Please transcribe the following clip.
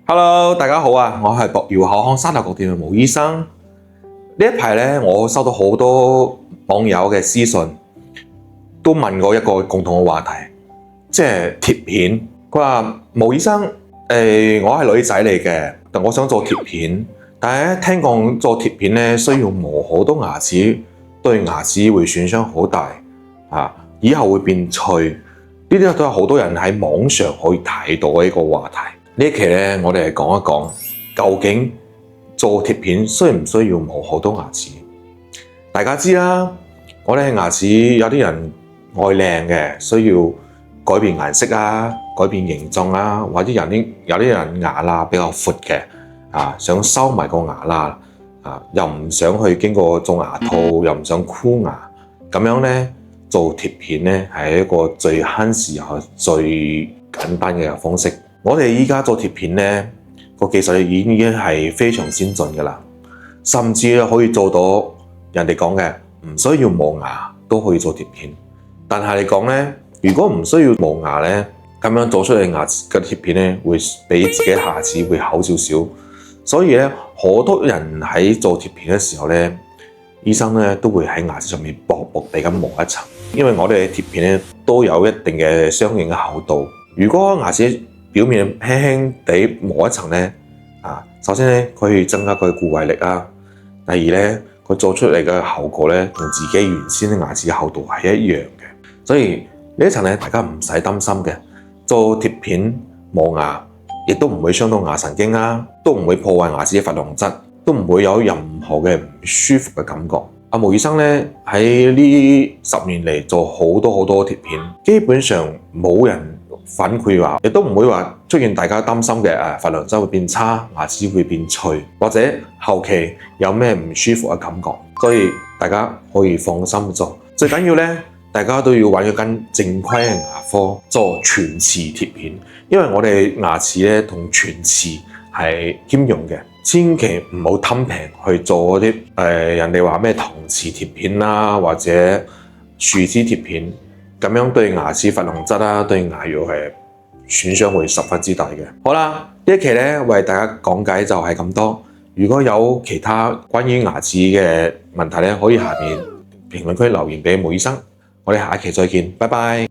Hello，大家好啊！我係博耀口腔沙頭角店嘅毛醫生。呢一排咧，我收到好多網友嘅私信，都問我一個共同嘅話題，即係貼片。佢話毛醫生，我係女仔嚟嘅，但我想做貼片，但係咧聽講做貼片咧需要磨好多牙齒，對牙齒會損傷好大啊，以後會變脆。呢啲都係好多人喺網上可以睇到嘅一個話題。呢一期咧，我哋嚟講一講，究竟做貼片需唔需要磨好多牙齒？大家知啦，我哋牙齒有啲人愛靚嘅，需要改變顏色啊，改變形狀啊，或者有啲人牙罅比較闊嘅，想收埋個牙罅，又唔想去經過做牙套，又唔想箍牙，咁樣咧做貼片咧係一個最慳時又最簡單嘅方式。我哋依家做貼片咧，個技術已經係非常先進㗎啦，甚至可以做到人哋講嘅唔需要磨牙都可以做貼片。但係你講咧，如果唔需要磨牙咧，咁樣做出嚟牙齒嘅貼片咧，會比自己下次會厚少少。所以咧，好多人喺做貼片嘅時候咧，醫生咧都會喺牙齒上面薄薄地咁磨一層，因為我哋嘅貼片咧都有一定嘅相應嘅厚度。如果牙齒表面輕輕地磨一層咧，首先咧佢可以增加佢嘅固胃力啊。第二咧，佢做出嚟嘅效果咧，同自己原先嘅牙齒嘅厚度係一樣嘅。所以呢一層咧，大家唔使擔心嘅。做貼片磨牙，亦都唔會傷到牙神經啦，都唔會破壞牙齒嘅琺瑯質，都唔會有任何嘅唔舒服嘅感覺。阿毛醫生咧喺呢10年嚟做好多貼片，基本上冇人反饋話，亦都唔會話出現大家擔心嘅琺瑯質會變差，牙齒會變脆，或者後期有咩唔舒服嘅感覺，所以大家可以放心做。最緊要咧，大家都要揾一間正規嘅牙科做全瓷貼片，因為我哋牙齒咧同全瓷係兼容嘅，千祈唔好貪平去做嗰啲人哋話咩銅瓷貼片啦，或者樹脂貼片。咁樣對牙齒琺瑯質啦，對牙肉係損傷會十分之大嘅。好啦，呢一期咧為大家講解就係咁多。如果有其他關於牙齒嘅問題咧，可以下面評論區留言俾毛醫生。我哋下一期再見，拜拜。